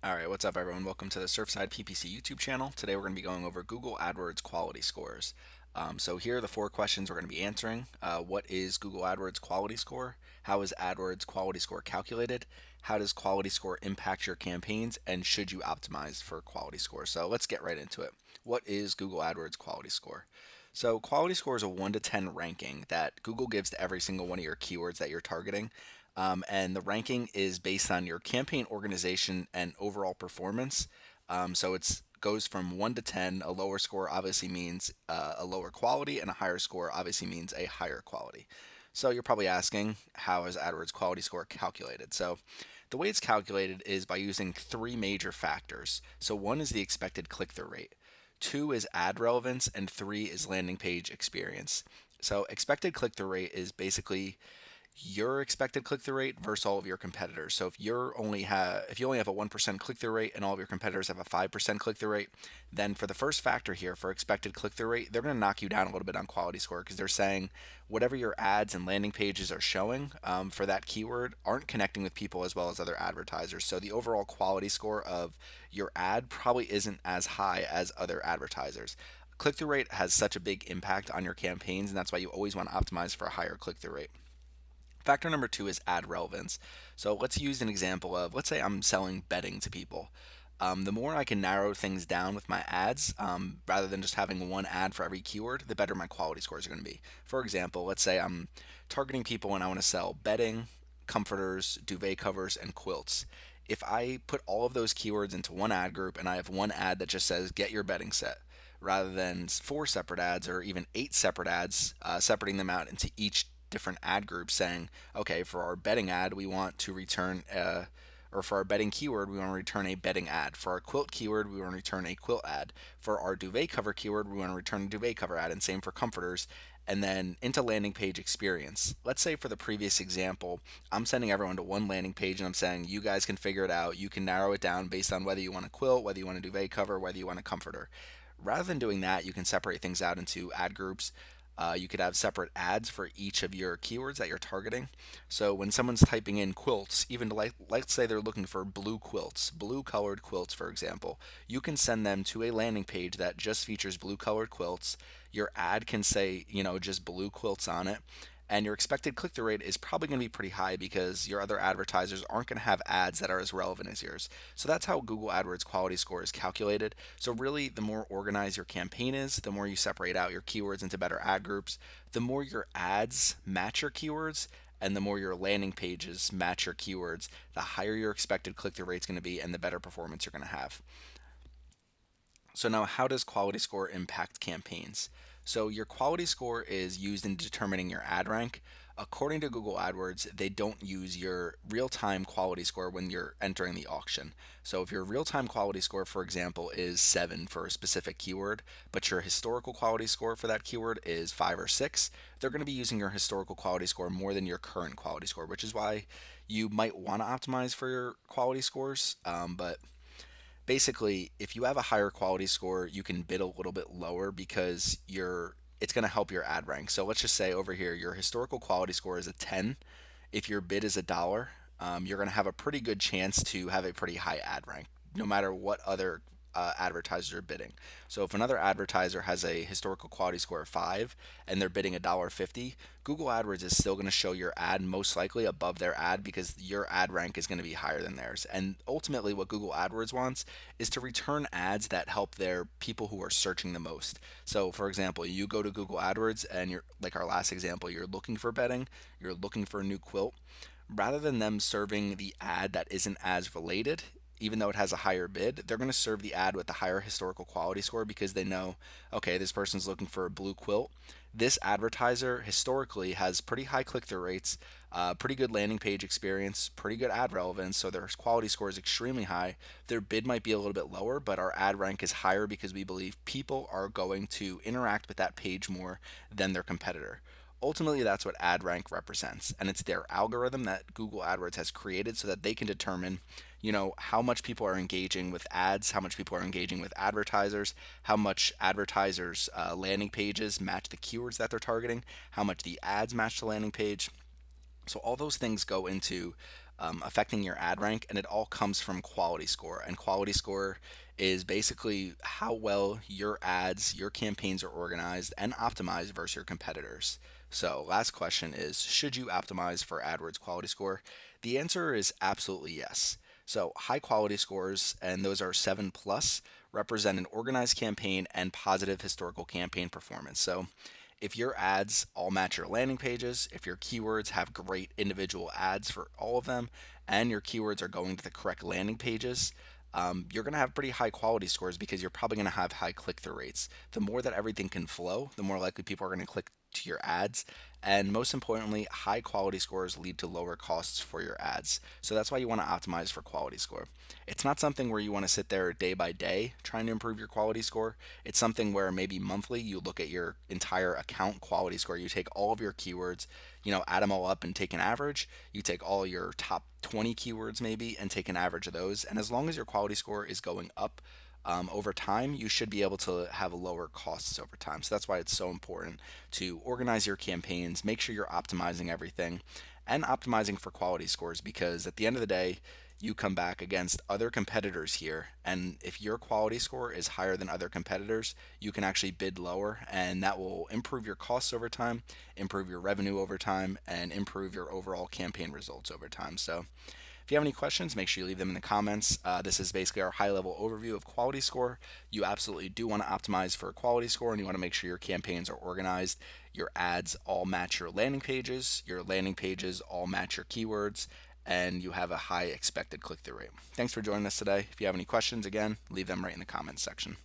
Alright, what's up everyone? Welcome to the Surfside PPC YouTube channel. Today we're going to be going over Google AdWords Quality Scores. So here are the four questions we're going to be answering. What is Google AdWords Quality Score? How is AdWords Quality Score calculated? How does Quality Score impact your campaigns? And should you optimize for Quality Score? So let's get right into it. What is Google AdWords Quality Score? So Quality Score is a 1 to 10 ranking that Google gives to every single one of your keywords that you're targeting. And the ranking is based on your campaign organization and overall performance. So it goes from 1 to 10. A lower score obviously means a lower quality, and a higher score obviously means a higher quality. So you're probably asking, how is AdWords Quality Score calculated? So the way it's calculated is by using three major factors. So one is the expected click-through rate, two is ad relevance, and three is landing page experience. So expected click-through rate is basically your expected click-through rate versus all of your competitors. So if you only have a 1% click-through rate and all of your competitors have a 5% click-through rate, then for the first factor here for expected click-through rate, they're going to knock you down a little bit on quality score because they're saying whatever your ads and landing pages are showing for that keyword aren't connecting with people as well as other advertisers. So the overall quality score of your ad probably isn't as high as other advertisers. Click-through rate has such a big impact on your campaigns, and that's why you always want to optimize for a higher click-through rate. Factor number two is ad relevance. So let's use an example of, let's say I'm selling bedding to people. The more I can narrow things down with my ads, rather than just having one ad for every keyword, the better my quality scores are going to be. For example, let's say I'm targeting people and I want to sell bedding, comforters, duvet covers, and quilts. If I put all of those keywords into one ad group and I have one ad that just says get your bedding set, rather than four separate ads or even eight separate ads, separating them out into each different ad groups saying, okay, for our bedding ad, we want to return, or for our bedding keyword, we want to return a bedding ad. For our quilt keyword, we want to return a quilt ad. For our duvet cover keyword, we want to return a duvet cover ad, and same for comforters. And then into landing page experience. Let's say for the previous example, I'm sending everyone to one landing page and I'm saying, you guys can figure it out. You can narrow it down based on whether you want a quilt, whether you want a duvet cover, whether you want a comforter. Rather than doing that, you can separate things out into ad groups. You could have separate ads for each of your keywords that you're targeting. So when someone's typing in quilts, even to let's say they're looking for blue quilts, blue colored quilts, for example, you can send them to a landing page that just features blue colored quilts. Your ad can say, just blue quilts on it, and your expected click-through rate is probably going to be pretty high because your other advertisers aren't going to have ads that are as relevant as yours. So that's how Google AdWords quality score is calculated. So really, the more organized your campaign is, the more you separate out your keywords into better ad groups, the more your ads match your keywords, and the more your landing pages match your keywords, the higher your expected click-through rate is going to be and the better performance you're going to have. So now, how does quality score impact campaigns? So your quality score is used in determining your ad rank. According to Google AdWords, they don't use your real-time quality score when you're entering the auction. So if your real-time quality score, for example, is 7 for a specific keyword, but your historical quality score for that keyword is 5 or 6, they're going to be using your historical quality score more than your current quality score, which is why you might want to optimize for your quality scores. But basically, if you have a higher quality score, you can bid a little bit lower because it's going to help your ad rank. So let's just say over here, your historical quality score is a 10. If your bid is $1, you're going to have a pretty good chance to have a pretty high ad rank, no matter what other advertisers are bidding. So if another advertiser has a historical quality score of 5 and they're bidding $1.50, Google AdWords is still going to show your ad most likely above their ad because your ad rank is going to be higher than theirs. And ultimately, what Google AdWords wants is to return ads that help their people who are searching the most. So, for example, you go to Google AdWords and you're like our last example, you're looking for bedding, you're looking for a new quilt. Rather than them serving the ad that isn't as related, even though it has a higher bid, they're going to serve the ad with the higher historical quality score because they know, okay, this person's looking for a blue quilt. This advertiser historically has pretty high click through rates, pretty good landing page experience, pretty good ad relevance, so their quality score is extremely high. Their bid might be a little bit lower, but our ad rank is higher because we believe people are going to interact with that page more than their competitor. Ultimately, that's what ad rank represents, and it's their algorithm that Google AdWords has created so that they can determine, how much people are engaging with ads, how much people are engaging with advertisers, how much advertisers' landing pages match the keywords that they're targeting, how much the ads match the landing page. So all those things go into affecting your ad rank, and it all comes from quality score. And quality score is basically how well your ads, your campaigns are organized and optimized versus your competitors. So, last question is, should you optimize for AdWords quality score? The answer is absolutely yes. So, high quality scores, and those are 7 plus, represent an organized campaign and positive historical campaign performance. So, if your ads all match your landing pages, if your keywords have great individual ads for all of them, and your keywords are going to the correct landing pages, you're going to have pretty high quality scores because you're probably going to have high click through rates. The more that everything can flow, the more likely people are going to click to your ads. And most importantly, high quality scores lead to lower costs for your ads. So that's why you want to optimize for quality score. It's not something where you want to sit there day by day trying to improve your quality score. It's something where maybe monthly you look at your entire account quality score. You take all of your keywords, add them all up and take an average. You take all your top 20 keywords maybe and take an average of those. And as long as your quality score is going up, over time, you should be able to have lower costs over time. So that's why it's so important to organize your campaigns, make sure you're optimizing everything, and optimizing for quality scores, because at the end of the day, you come back against other competitors here. And if your quality score is higher than other competitors, you can actually bid lower, and that will improve your costs over time, improve your revenue over time, and improve your overall campaign results over time. So, if you have any questions, make sure you leave them in the comments. This is basically our high level overview of quality score. You absolutely do want to optimize for a quality score, and you want to make sure your campaigns are organized. Your ads all match your landing pages all match your keywords, and you have a high expected click through rate. Thanks for joining us today. If you have any questions, again, leave them right in the comments section.